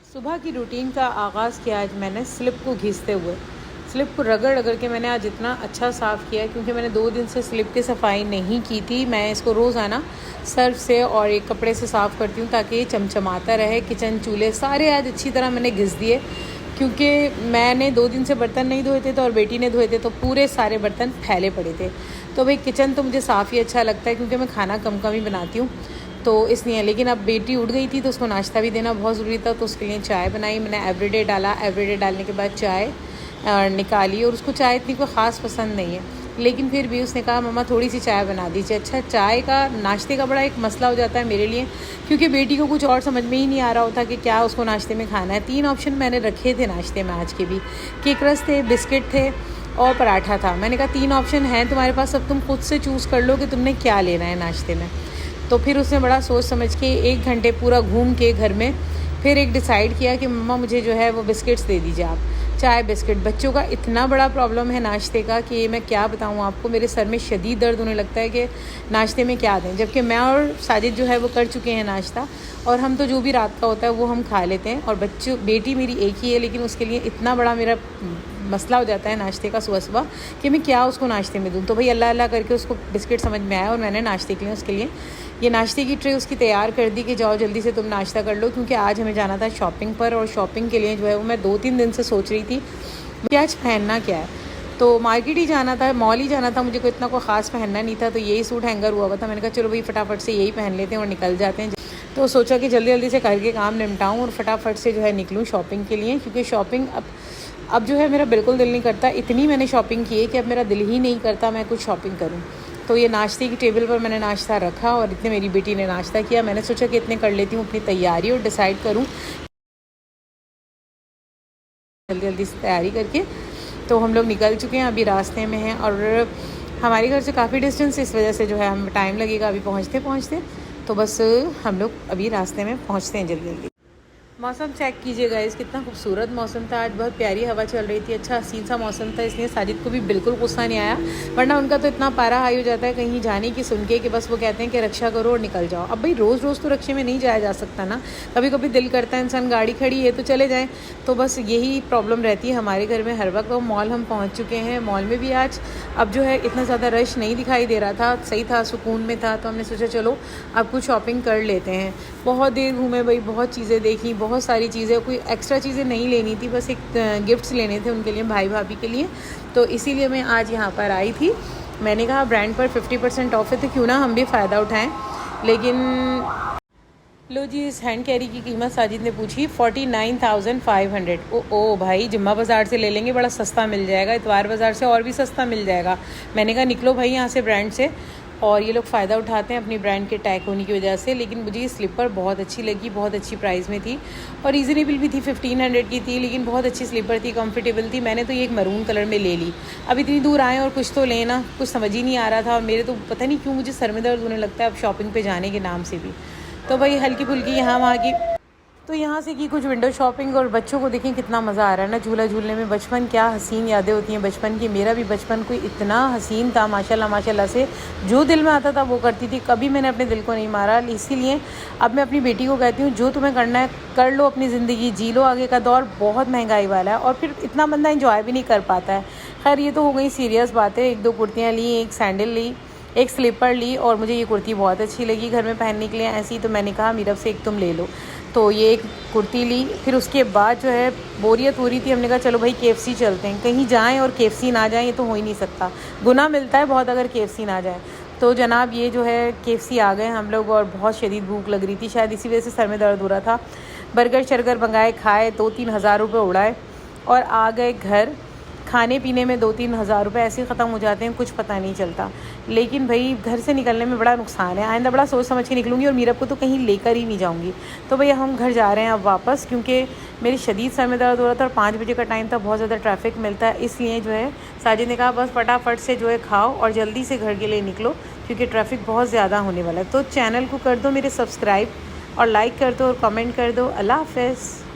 सुबह की रूटीन का आगाज़ किया आज मैंने स्लिप को घिसते हुए। स्लिप को रगड़ रगड़ के मैंने आज इतना अच्छा साफ़ किया क्योंकि मैंने 2 दिन से स्लिप की सफाई नहीं की थी। मैं इसको रोज़ाना सर्फ से और एक कपड़े से साफ़ करती हूँ ताकि ये चमचमाता रहे। किचन चूल्हे सारे आज अच्छी तरह मैंने घिस दिए क्योंकि मैंने 2 दिन से बर्तन नहीं धोए थे तो और बेटी ने धोए थे तो पूरे सारे बर्तन फैले पड़े थे। तो भाई किचन तो मुझे साफ़ ही अच्छा लगता है क्योंकि मैं खाना कम कम ही बनाती हूँ, तो इसलिए। लेकिन अब बेटी उठ गई थी तो उसको नाश्ता भी देना बहुत ज़रूरी था, तो उसके लिए चाय बनाई मैंने। एवरीडे डाला, एवरीडे डालने के बाद चाय निकाली और उसको चाय इतनी कोई ख़ास पसंद नहीं है, लेकिन फिर भी उसने कहा मम्मा थोड़ी सी चाय बना दीजिए। अच्छा, चाय का नाश्ते का बड़ा एक मसला हो जाता है मेरे लिए क्योंकि बेटी को कुछ और समझ में ही नहीं आ रहा होता कि क्या उसको नाश्ते में खाना है। 3 ऑप्शन मैंने रखे थे नाश्ते में आज के भी, केक रस थे, बिस्किट थे और पराठा था। मैंने कहा 3 ऑप्शन हैं तुम्हारे पास, अब तुम खुद से चूज़ कर लो कि तुमने क्या लेना है नाश्ते में। तो फिर उसने बड़ा सोच समझ के 1 घंटे पूरा घूम के घर में फिर एक डिसाइड किया कि मम्मा मुझे जो है वो बिस्किट्स दे दीजिए आप, चाय बिस्किट। बच्चों का इतना बड़ा प्रॉब्लम है नाश्ते का कि मैं क्या बताऊँ आपको, मेरे सर में शदीद दर्द होने लगता है कि नाश्ते में क्या दें, जबकि मैं और साजिद जो है वो कर चुके हैं नाश्ता और हम तो जो भी रात का होता है वो हम खा लेते हैं। और बेटी मेरी एक ही है, लेकिन उसके लिए इतना बड़ा मेरा मसला हो जाता है नाश्ते का सुबह सुबह कि मैं क्या उसको नाश्ते में दूँ। तो भाई अल्लाह अल्लाह करके उसको बिस्किट समझ में आया और मैंने नाश्ते के लिए उसके लिए ये नाश्ते की ट्रे उसकी तैयार कर दी कि जाओ जल्दी से तुम नाश्ता कर लो, क्योंकि आज हमें जाना था शॉपिंग पर। और शॉपिंग के लिए जो है वो मैं 2-3 दिन से सोच रही थी कि आज पहनना क्या है। तो मार्केट ही जाना था, मॉल ही जाना था, मुझे कोई इतना कोई ख़ास पहनना नहीं था। तो यही सूट हैंगर हुआ था, मैंने कहा चलो भाई फटाफट से यही पहन लेते हैं और निकल जाते हैं। तो सोचा कि जल्दी जल्दी से करके काम निपटाऊँ और फटाफट से जो है निकलूँ शॉपिंग के लिए, क्योंकि शॉपिंग अब जो है मेरा बिल्कुल दिल नहीं करता। इतनी मैंने शॉपिंग की है कि अब मेरा दिल ही नहीं करता मैं कुछ शॉपिंग करूं। तो ये नाश्ते की टेबल पर मैंने नाश्ता रखा और इतने मेरी बेटी ने नाश्ता किया। मैंने सोचा कि इतने कर लेती हूँ अपनी तैयारी और डिसाइड करूँ जल्दी जल्दी से तैयारी करके। तो हम लोग निकल चुके हैं, अभी रास्ते में हैं और हमारे घर से काफ़ी डिस्टेंस, इस वजह से जो है हमें टाइम लगेगा अभी पहुँचते पहुँचते। तो बस हम लोग अभी रास्ते में पहुँचते हैं जल्दी जल्दी। मौसम चेक कीजिएगा, इस कितना खूबसूरत मौसम था आज, बहुत प्यारी हवा चल रही थी, अच्छा हसीन सा मौसम था, इसलिए साजिद को भी बिल्कुल गुस्सा नहीं आया। वरना उनका तो इतना पारा हाई हो जाता है कहीं जाने की सुन के कि बस वो कहते हैं कि रक्षा करो और निकल जाओ। अब भाई रोज़ रोज़ तो रक्षे में नहीं जाया जा सकता ना, कभी कभी दिल करता है इंसान गाड़ी खड़ी है तो चले जाएँ। तो बस यही प्रॉब्लम रहती है हमारे घर में हर वक्त। और मॉल हम पहुँच चुके हैं, मॉल में भी आज अब जो है इतना ज़्यादा रश नहीं दिखाई दे रहा था, सही था, सुकून में था। तो हमने सोचा चलो अब कुछ शॉपिंग कर लेते हैं। बहुत देर घूमे भाई, बहुत चीज़ें देखी, बहुत सारी चीज़ें, कोई एक्स्ट्रा चीज़ें नहीं लेनी थी, बस एक गिफ्ट्स लेने थे उनके लिए, भाई भाभी के लिए। तो इसीलिए मैं आज यहाँ पर आई थी। मैंने कहा ब्रांड पर 50% ऑफ है तो क्यों ना हम भी फ़ायदा उठाएं। लेकिन लो जी, इस हैंड कैरी की कीमत साजिद ने पूछी 49,500। ओ भाई, जुम्मा बाज़ार से ले लेंगे, बड़ा सस्ता मिल जाएगा, इतवार बाज़ार से और भी सस्ता मिल जाएगा। मैंने कहा निकलो भाई यहाँ से ब्रांड से। और ये लोग फ़ायदा उठाते हैं अपनी ब्रांड के टैग होने की वजह से। लेकिन मुझे ये स्लीपर बहुत अच्छी लगी, बहुत अच्छी प्राइस में थी और रीज़नेबल भी थी, 1500 की थी, लेकिन बहुत अच्छी स्लीपर थी, कंफर्टेबल थी। मैंने तो ये एक मरून कलर में ले ली। अब इतनी दूर आए और कुछ तो लेना, कुछ समझ ही नहीं आ रहा था। और मेरे तो पता नहीं क्यों मुझे सर में दर्द होने लगता है अब शॉपिंग पे जाने के नाम से भी। तो भाई हल्की फुल्की यहाँ वहाँ की, तो यहाँ से की कुछ विंडो शॉपिंग। और बच्चों को देखें कितना मज़ा आ रहा है ना झूला झूलने में। बचपन, क्या हसीन यादें होती हैं बचपन की। मेरा भी बचपन कोई इतना हसीन था, माशाल्लाह माशाल्लाह से, जो दिल में आता था वो करती थी, कभी मैंने अपने दिल को नहीं मारा। इसीलिए अब मैं अपनी बेटी को कहती हूँ जो तुम्हें करना है कर लो, अपनी ज़िंदगी जी लो, आगे का दौर बहुत महंगाई वाला है और फिर इतना बंदा इंजॉय भी नहीं कर पाता है। खैर ये तो हो गई सीरियस बातें। 1-2 कुर्तियाँ ली, एक सैंडल ली, एक स्लीपर ली और मुझे ये कुर्ती बहुत अच्छी लगी घर में पहनने के लिए ऐसी। तो मैंने कहा मीरब से एक तुम ले लो, तो ये एक कुर्ती ली। फिर उसके बाद जो है बोरियत हो रही थी, हमने कहा चलो भाई KFC चलते हैं। कहीं जाएं और KFC ना जाएं, ये तो हो ही नहीं सकता, गुनाह मिलता है बहुत अगर KFC ना जाए। तो जनाब ये जो है KFC आ गए हम लोग और बहुत शदीद भूख लग रही थी, शायद इसी वजह से सर में दर्द हो रहा था। बर्गर शर्गर मंगाए, खाए, 2-3 हज़ार रुपये उड़ाए और आ गए घर। खाने पीने में 2-3 हज़ार रुपये ऐसे ही ख़त्म हो जाते हैं, कुछ पता नहीं चलता। लेकिन भाई घर से निकलने में बड़ा नुकसान है, आइंदा बड़ा सोच समझ के निकलूँगी और मीरब को तो कहीं लेकर ही नहीं जाऊँगी। तो भैया हम घर जा रहे हैं अब वापस, क्योंकि मेरी शदीद सर में दर्द हो रहा था और 5 बजे का टाइम था, बहुत ज़्यादा ट्रैफिक मिलता है। इसलिए जो है साजिद ने कहा बस फटाफट से जो है खाओ और जल्दी से घर के लिए निकलो, क्योंकि ट्रैफिक बहुत ज़्यादा होने वाला है। तो चैनल को कर दो मेरे सब्सक्राइब और लाइक कर दो और कमेंट कर दो। अल्लाह हाफ़िज़।